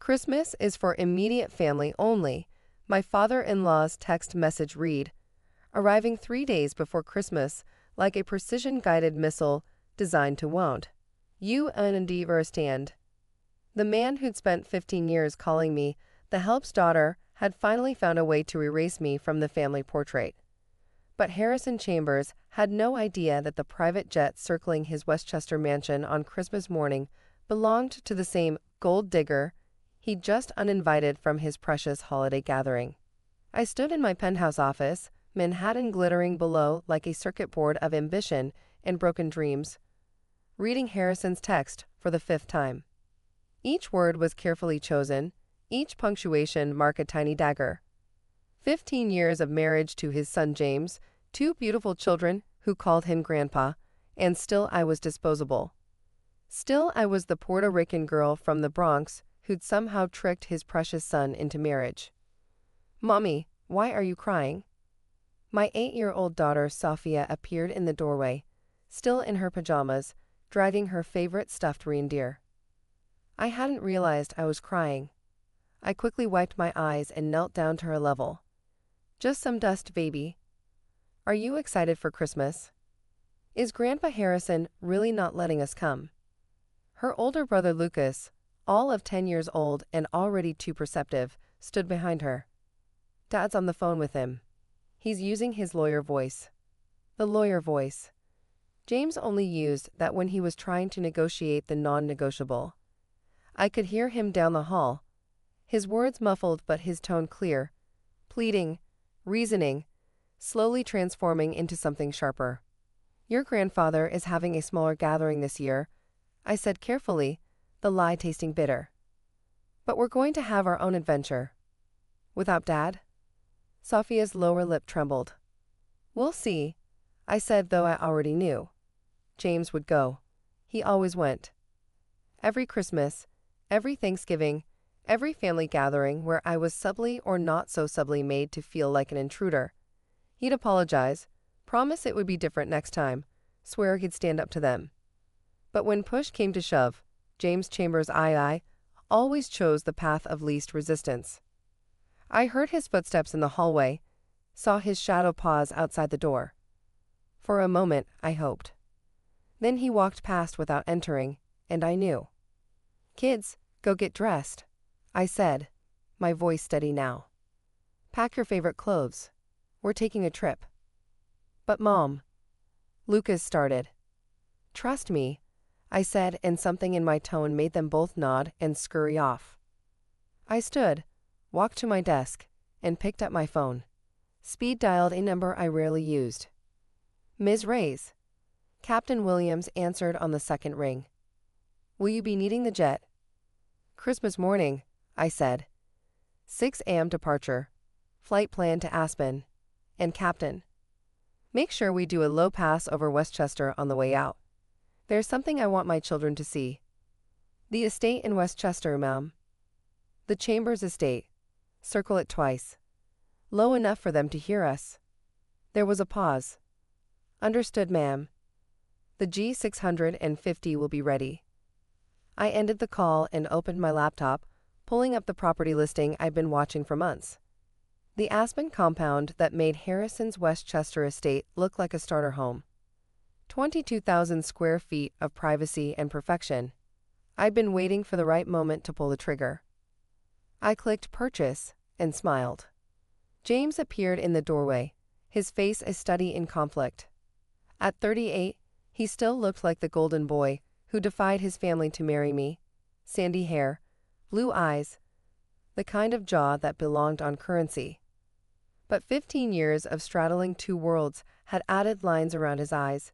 Christmas is for immediate family only. My father-in-law's text message read, arriving 3 days before Christmas, like a precision-guided missile designed to wound. You understand. The man who'd spent 15 years calling me the help's daughter had finally found a way to erase me from the family portrait. But Harrison Chambers had no idea that the private jet circling his Westchester mansion on Christmas morning belonged to the same gold digger he'd just uninvited from his precious holiday gathering. I stood in my penthouse office, Manhattan glittering below like a circuit board of ambition and broken dreams, reading Harrison's text for the 5th time. Each word was carefully chosen, each punctuation marked a tiny dagger. 15 years of marriage to his son James, 2 beautiful children who called him Grandpa, and still I was disposable. Still I was the Puerto Rican girl from the Bronx who'd somehow tricked his precious son into marriage. "Mommy, why are you crying?" My 8-year-old daughter Sophia appeared in the doorway, still in her pajamas, dragging her favorite stuffed reindeer. I hadn't realized I was crying. I quickly wiped my eyes and knelt down to her level. "Just some dust, baby. Are you excited for Christmas? Is Grandpa Harrison really not letting us come?" Her older brother Lucas, all of 10 years old and already too perceptive, stood behind her. "Dad's on the phone with him. He's using his lawyer voice." The lawyer voice. James only used that when he was trying to negotiate the non-negotiable. I could hear him down the hall, his words muffled but his tone clear, pleading, reasoning, slowly transforming into something sharper. "Your grandfather is having a smaller gathering this year," I said carefully, the lie tasting bitter. "But we're going to have our own adventure." "Without Dad?" Sophia's lower lip trembled. "We'll see," I said, though I already knew. James would go. He always went. Every Christmas, every Thanksgiving, every family gathering where I was subtly or not so subtly made to feel like an intruder. He'd apologize, promise it would be different next time, swear he'd stand up to them. But when push came to shove, James Chambers I always chose the path of least resistance. I heard his footsteps in the hallway, saw his shadow pause outside the door. For a moment, I hoped. Then he walked past without entering, and I knew. "Kids, go get dressed," I said, my voice steady now. "Pack your favorite clothes. We're taking a trip." "But Mom," Lucas started. "Trust me," I said, and something in my tone made them both nod and scurry off. I stood, walked to my desk, and picked up my phone. Speed dialed a number I rarely used. "Ms. Reyes." Captain Williams answered on the second ring. "Will you be needing the jet?" "Christmas morning," I said. 6 a.m. departure. Flight plan to Aspen. And Captain, make sure we do a low pass over Westchester on the way out. There's something I want my children to see." "The estate in Westchester, ma'am." "The Chambers estate. Circle it twice. Low enough for them to hear us." There was a pause. "Understood, ma'am. The G650 will be ready." I ended the call and opened my laptop, pulling up the property listing I'd been watching for months. The Aspen compound that made Harrison's Westchester estate look like a starter home. 22,000 square feet of privacy and perfection. I'd been waiting for the right moment to pull the trigger. I clicked purchase and smiled. James appeared in the doorway, his face a study in conflict. At 38, he still looked like the golden boy who defied his family to marry me. Sandy hair, blue eyes, the kind of jaw that belonged on currency. But 15 years of straddling 2 worlds had added lines around his eyes,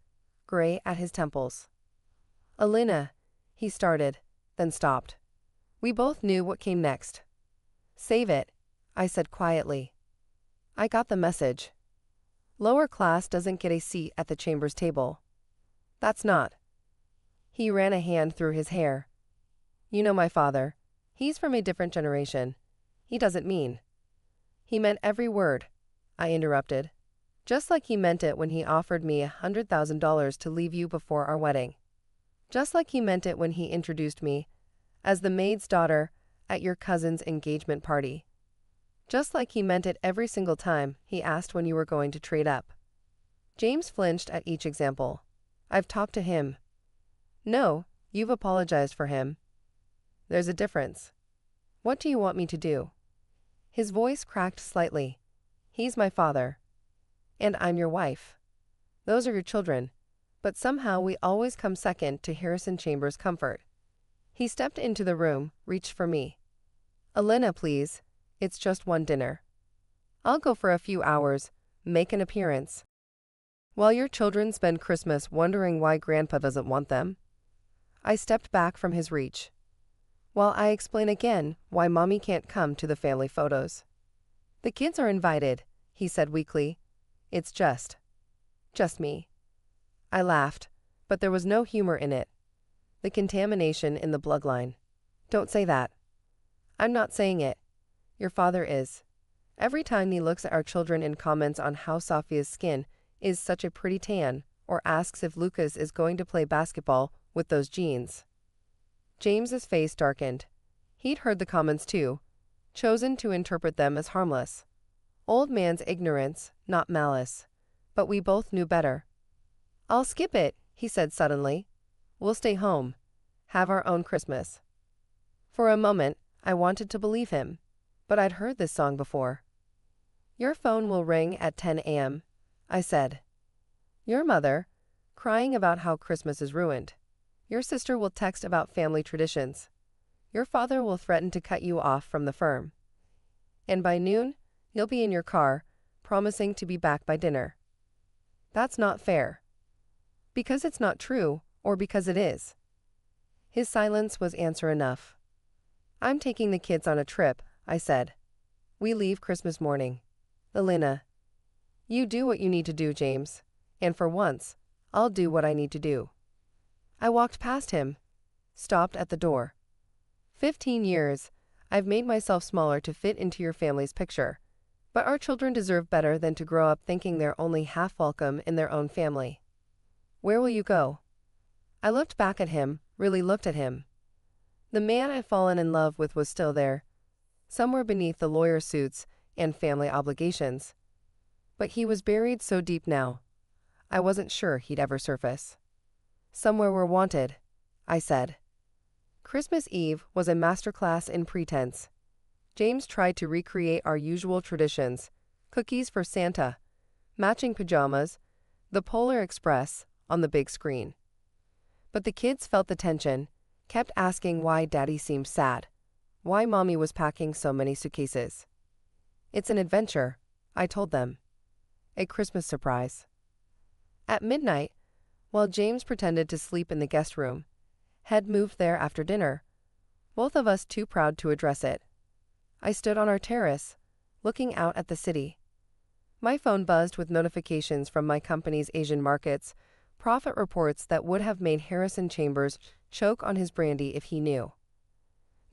gray at his temples. "Elena," he started, then stopped. We both knew what came next. "Save it," I said quietly. I got the message. Lower class doesn't get a seat at the Chambers table. That's not. He ran a hand through his hair. "You know my father. He's from a different generation. He doesn't mean." "He meant every word," I interrupted. "Just like he meant it when he offered me $100,000 to leave you before our wedding. Just like he meant it when he introduced me as the maid's daughter at your cousin's engagement party. Just like he meant it every single time he asked when you were going to trade up. James flinched at each example. I've talked to him. No, you've apologized for him. There's a difference. What do you want me to do? His voice cracked slightly. He's my father. And I'm your wife. Those are your children. But somehow we always come second to Harrison Chambers' comfort. He stepped into the room, reached for me. Elena, please. It's just one dinner. I'll go for a few hours, make an appearance. While your children spend Christmas wondering why Grandpa doesn't want them. I stepped back from his reach. While I explain again why Mommy can't come to the family photos. The kids are invited, he said weakly. It's just me. I laughed, but there was no humor in it. The contamination in the bloodline. Don't say that. I'm not saying it. Your father is. Every time he looks at our children and comments on how Sophia's skin is such a pretty tan, or asks if Lucas is going to play basketball with those jeans. James's face darkened. He'd heard the comments too, chosen to interpret them as harmless. Old man's ignorance, not malice. But we both knew better. I'll skip it, he said suddenly. We'll stay home. Have our own Christmas. For a moment, I wanted to believe him. But I'd heard this song before. Your phone will ring at 10 a.m., I said. Your mother, crying about how Christmas is ruined. Your sister will text about family traditions. Your father will threaten to cut you off from the firm. And by noon, you'll be in your car, promising to be back by dinner. That's not fair. Because it's not true, or because it is. His silence was answer enough. I'm taking the kids on a trip, I said. We leave Christmas morning. Elena. You do what you need to do, James. And for once, I'll do what I need to do. I walked past him, stopped at the door. 15 years, I've made myself smaller to fit into your family's picture. But our children deserve better than to grow up thinking they're only half welcome in their own family. Where will you go? I looked back at him, really looked at him. The man I'd fallen in love with was still there, somewhere beneath the lawyer suits and family obligations. But he was buried so deep now, I wasn't sure he'd ever surface. Somewhere we're wanted, I said. Christmas Eve was a masterclass in pretense. James tried to recreate our usual traditions, cookies for Santa, matching pajamas, the Polar Express on the big screen. But the kids felt the tension, kept asking why Daddy seemed sad, why Mommy was packing so many suitcases. It's an adventure, I told them. A Christmas surprise. At midnight, while James pretended to sleep in the guest room, had moved there after dinner, both of us too proud to address it. I stood on our terrace, looking out at the city. My phone buzzed with notifications from my company's Asian markets, profit reports that would have made Harrison Chambers choke on his brandy if he knew.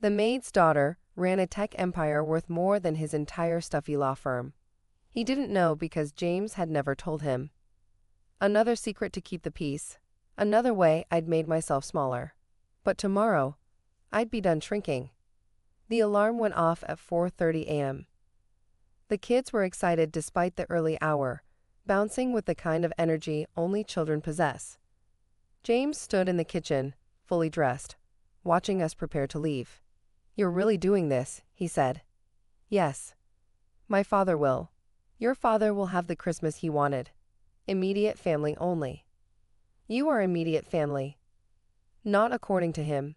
The maid's daughter ran a tech empire worth more than his entire stuffy law firm. He didn't know because James had never told him. Another secret to keep the peace, another way I'd made myself smaller. But tomorrow, I'd be done shrinking. The alarm went off at 4:30 a.m. The kids were excited despite the early hour, bouncing with the kind of energy only children possess. James stood in the kitchen, fully dressed, watching us prepare to leave. You're really doing this, he said. Yes. My father will. Your father will have the Christmas he wanted. Immediate family only. You are immediate family. Not according to him.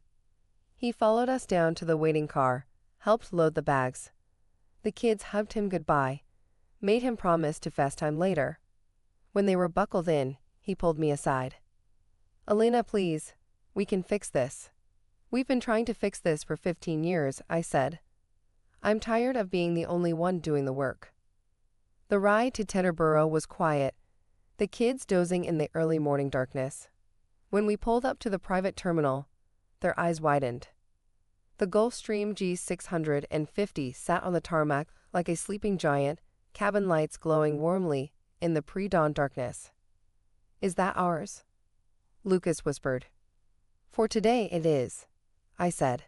He followed us down to the waiting car, helped load the bags. The kids hugged him goodbye, made him promise to FaceTime later. When they were buckled in, he pulled me aside. Elena, please, we can fix this. We've been trying to fix this for 15 years, I said. I'm tired of being the only one doing the work. The ride to Teterboro was quiet, the kids dozing in the early morning darkness. When we pulled up to the private terminal, their eyes widened. The Gulfstream G650 sat on the tarmac like a sleeping giant, cabin lights glowing warmly in the pre-dawn darkness. Is that ours? Lucas whispered. For today it is, I said.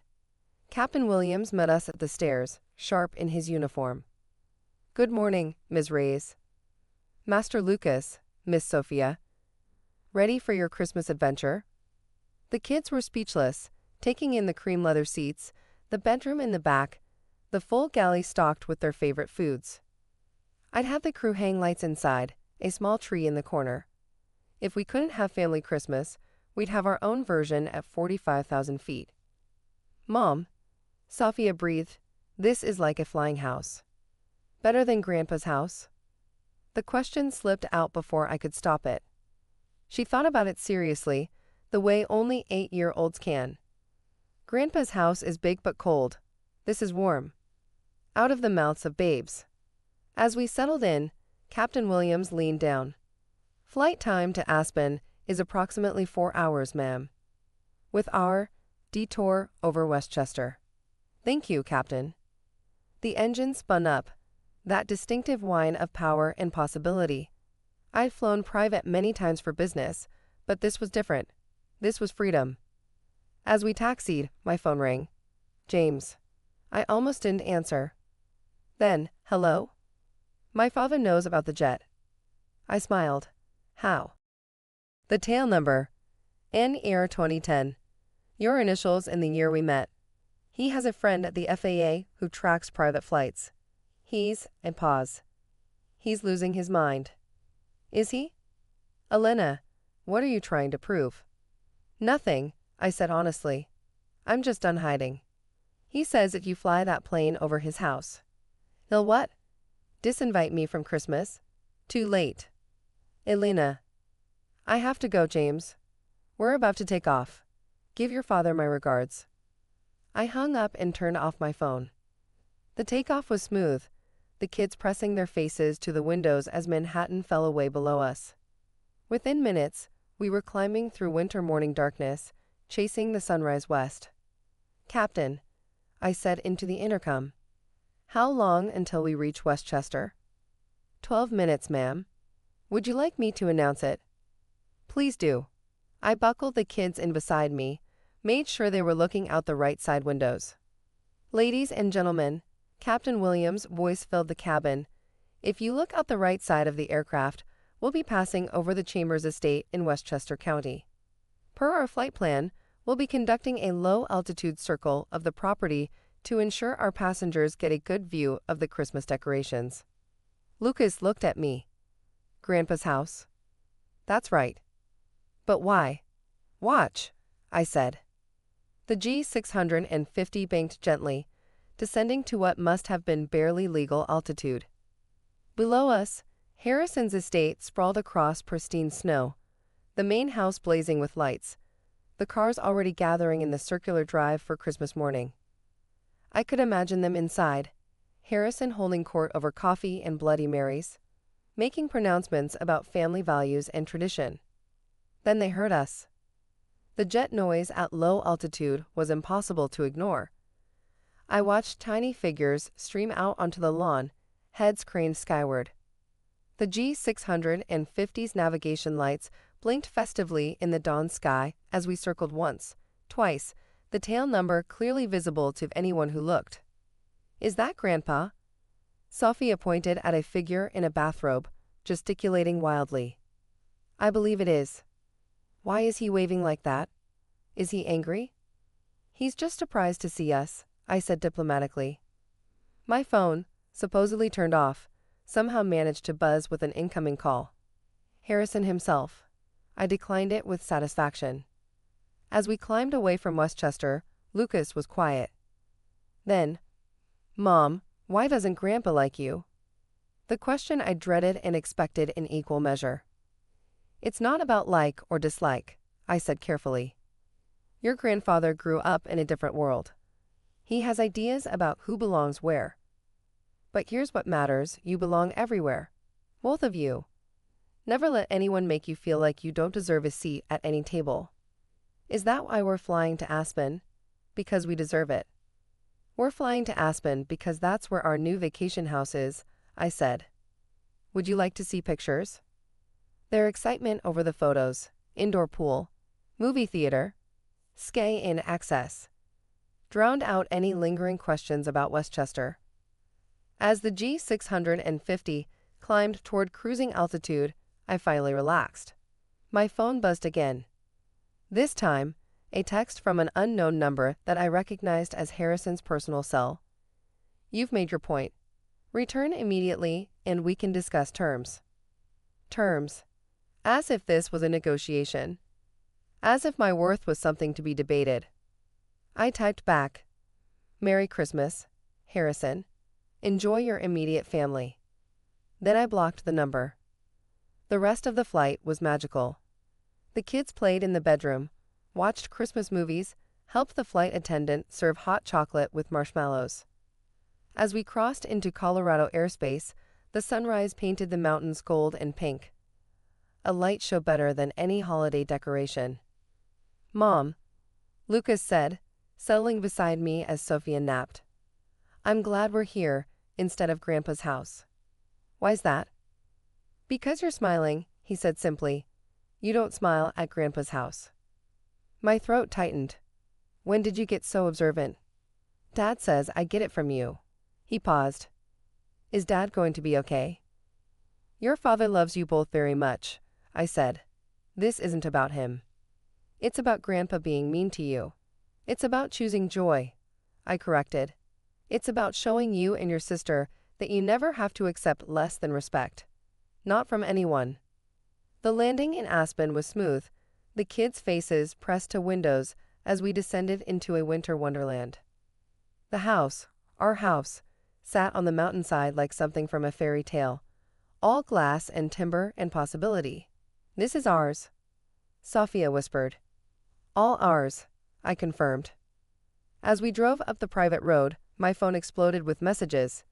Captain Williams met us at the stairs, sharp in his uniform. "Good morning, Ms. Reyes." "Master Lucas, Miss Sophia. Ready for your Christmas adventure?" The kids were speechless, taking in the cream leather seats, the bedroom in the back, the full galley stocked with their favorite foods. I'd have the crew hang lights inside, a small tree in the corner. If we couldn't have family Christmas, we'd have our own version at 45,000 feet. "Mom," Sophia breathed, "this is like a flying house. Better than Grandpa's house?" The question slipped out before I could stop it. She thought about it seriously, the way only 8-year-olds can. "Grandpa's house is big but cold. This is warm." Out of the mouths of babes. As we settled in, Captain Williams leaned down. "Flight time to Aspen is approximately 4 hours, ma'am. With our detour over Westchester." "Thank you, Captain." The engine spun up, that distinctive whine of power and possibility. I'd flown private many times for business, but this was different. This was freedom. As we taxied, my phone rang. "James." I almost didn't answer. Then, "Hello?" "My father knows about the jet." I smiled. "How?" "The tail number. N-Air 2010. Your initials and the year we met. He has a friend at the FAA who tracks private flights. And pause. He's losing his mind." "Is he?" "Elena, what are you trying to prove?" "Nothing," I said honestly. "I'm just done hiding. He says if you fly that plane over his house, he'll what? Disinvite me from Christmas? Too late." "Elena." "I have to go, James. We're about to take off. Give your father my regards." I hung up and turned off my phone. The takeoff was smooth, the kids pressing their faces to the windows as Manhattan fell away below us. Within minutes, we were climbing through winter morning darkness, chasing the sunrise west. "Captain," I said into the intercom. "How long until we reach Westchester?" 12 minutes, ma'am. Would you like me to announce it?" "Please do." I buckled the kids in beside me, made sure they were looking out the right side windows. "Ladies and gentlemen," Captain Williams' voice filled the cabin, "if you look out the right side of the aircraft, we'll be passing over the Chambers estate in Westchester County. Per our flight plan, we'll be conducting a low-altitude circle of the property to ensure our passengers get a good view of the Christmas decorations." Lucas looked at me. "Grandpa's house?" "That's right." "But why?" "Watch," I said. The G650 banked gently, descending to what must have been barely legal altitude. Below us, Harrison's estate sprawled across pristine snow, the main house blazing with lights, the cars already gathering in the circular drive for Christmas morning. I could imagine them inside, Harrison holding court over coffee and Bloody Marys, making pronouncements about family values and tradition. Then they heard us. The jet noise at low altitude was impossible to ignore. I watched tiny figures stream out onto the lawn, heads craned skyward. The G650's navigation lights blinked festively in the dawn sky as we circled once, twice, the tail number clearly visible to anyone who looked. "Is that Grandpa?" Sophia pointed at a figure in a bathrobe, gesticulating wildly. "I believe it is." "Why is he waving like that? Is he angry?" "He's just surprised to see us," I said diplomatically. My phone, supposedly turned off, somehow managed to buzz with an incoming call. Harrison himself. I declined it with satisfaction. As we climbed away from Westchester, Lucas was quiet. Then, "Mom, why doesn't Grandpa like you?" The question I dreaded and expected in equal measure. "It's not about like or dislike," I said carefully. "Your grandfather grew up in a different world. He has ideas about who belongs where. But here's what matters, you belong everywhere. Both of you. Never let anyone make you feel like you don't deserve a seat at any table. Is that why we're flying to Aspen? Because we deserve it." "We're flying to Aspen because that's where our new vacation house is," I said. "Would you like to see pictures?" Their excitement over the photos, indoor pool, movie theater, ski in access. drowned out any lingering questions about Westchester. As the G650 climbed toward cruising altitude, I finally relaxed. My phone buzzed again. This time, a text from an unknown number that I recognized as Harrison's personal cell. "You've made your point. Return immediately and we can discuss terms." Terms. As if this was a negotiation. As if my worth was something to be debated. I typed back, "Merry Christmas, Harrison. Enjoy your immediate family." Then I blocked the number. The rest of the flight was magical. The kids played in the bedroom, watched Christmas movies, helped the flight attendant serve hot chocolate with marshmallows. As we crossed into Colorado airspace, the sunrise painted the mountains gold and pink. A light show better than any holiday decoration. "Mom," Lucas said, settling beside me as Sophia napped. "I'm glad we're here instead of Grandpa's house." "Why's that?" "Because you're smiling," he said simply. "You don't smile at Grandpa's house." My throat tightened. "When did you get so observant?" "Dad says I get it from you." He paused. "Is Dad going to be okay?" "Your father loves you both very much," I said. "This isn't about him. It's about Grandpa being mean to you. It's about choosing joy," I corrected. "It's about showing you and your sister that you never have to accept less than respect. Not from anyone." The landing in Aspen was smooth, the kids' faces pressed to windows as we descended into a winter wonderland. The house, our house, sat on the mountainside like something from a fairy tale, all glass and timber and possibility. "This is ours," Sophia whispered. "All ours," I confirmed. As we drove up the private road, my phone exploded with messages.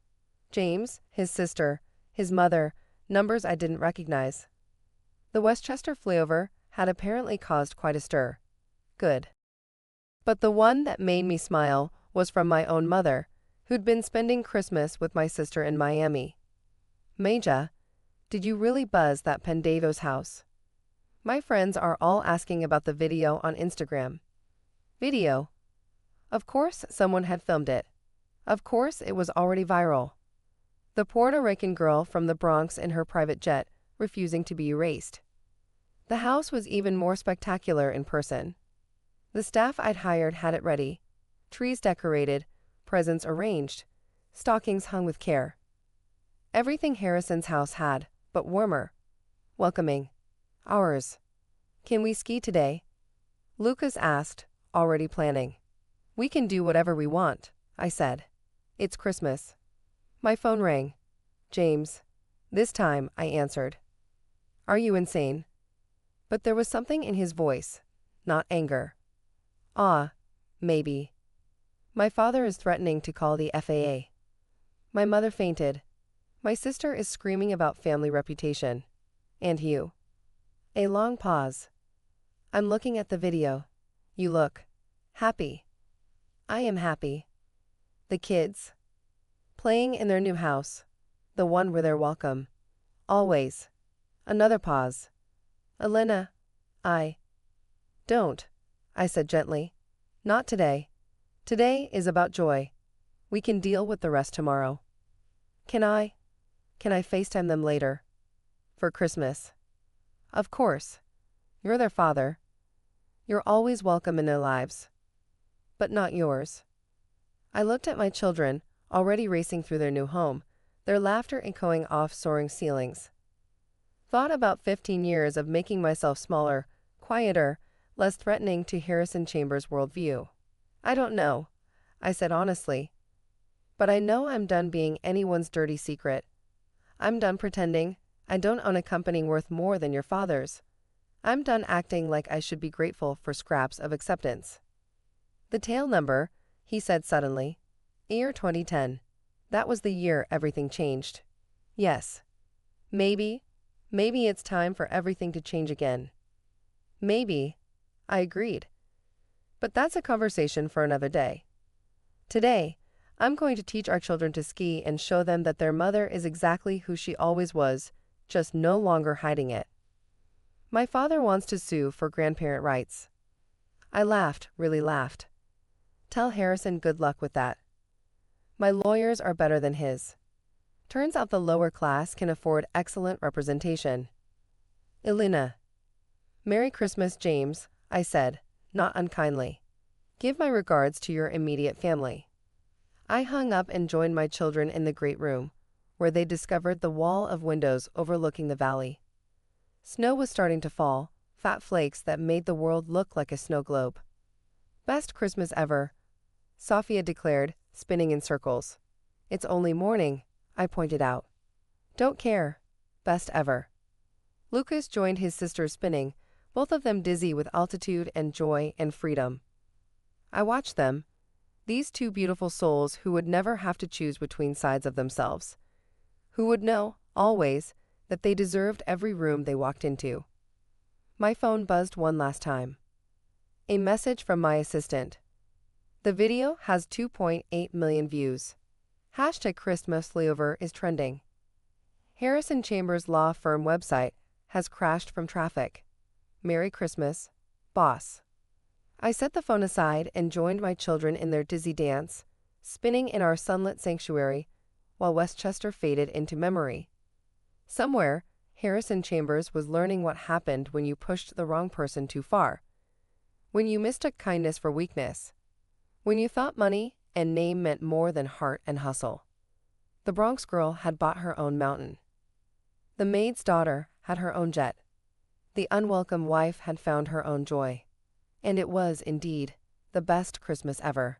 James, his sister, his mother, numbers I didn't recognize. The Westchester flyover had apparently caused quite a stir. Good. But the one that made me smile was from my own mother, who'd been spending Christmas with my sister in Miami. "Maja, did you really buzz that Pendavo's house? My friends are all asking about the video on Instagram." Video? Of course someone had filmed it. Of course it was already viral. The Puerto Rican girl from the Bronx in her private jet, refusing to be erased. The house was even more spectacular in person. The staff I'd hired had it ready. Trees decorated, presents arranged, stockings hung with care. Everything Harrison's house had, but warmer. Welcoming. Ours. "Can we ski today?" Lucas asked, already planning. "We can do whatever we want," I said. "It's Christmas." My phone rang. "James." This time I answered. "Are you insane?" But there was something in his voice, not anger. Maybe. "My father is threatening to call the FAA." My mother fainted. My sister is screaming about family reputation. "And you?" A long pause. "I'm looking at the video. You look happy." "I am happy." "The kids?" "Playing in their new house. The one where they're welcome. Always." Another pause. "Elena, don't," I said gently. "Not today. Today is about joy. We can deal with the rest tomorrow." Can I FaceTime them later? For Christmas?" "Of course. You're their father. You're always welcome in their lives. But not yours." I looked at my children, already racing through their new home, their laughter echoing off soaring ceilings. Thought about 15 years of making myself smaller, quieter, less threatening to Harrison Chambers' worldview. "I don't know," I said honestly. "But I know I'm done being anyone's dirty secret. I'm done pretending I don't own a company worth more than your father's. I'm done acting like I should be grateful for scraps of acceptance." "The tail number," he said suddenly. "Year 2010. That was the year everything changed." "Yes. Maybe it's time for everything to change again." "Maybe," I agreed. "But that's a conversation for another day. Today, I'm going to teach our children to ski and show them that their mother is exactly who she always was, just no longer hiding it." "My father wants to sue for grandparent rights." I laughed, really laughed. Tell Harrison good luck with that. My lawyers are better than his. Turns out the lower class can afford excellent representation. Elena. Merry Christmas, James, I said, not unkindly. Give my regards to your immediate family. I hung up and joined my children in the great room, where they discovered the wall of windows overlooking the valley. Snow was starting to fall, fat flakes that made the world look like a snow globe. Best Christmas ever, Sophia declared, spinning in circles. It's only morning, I pointed out. Don't care. Best ever. Lucas joined his sister spinning, both of them dizzy with altitude and joy and freedom. I watched them, these two beautiful souls who would never have to choose between sides of themselves, who would know, always, that they deserved every room they walked into. My phone buzzed one last time. A message from my assistant. The video has 2.8 million views. Hashtag Christmas layover is trending. Harrison Chambers' law firm website has crashed from traffic. Merry Christmas, boss. I set the phone aside and joined my children in their dizzy dance, spinning in our sunlit sanctuary, while Westchester faded into memory. Somewhere, Harrison Chambers was learning what happened when you pushed the wrong person too far, when you mistook kindness for weakness, when you thought money and name meant more than heart and hustle. The Bronx girl had bought her own mountain. The maid's daughter had her own jet. The unwelcome wife had found her own joy. And it was, indeed, the best Christmas ever.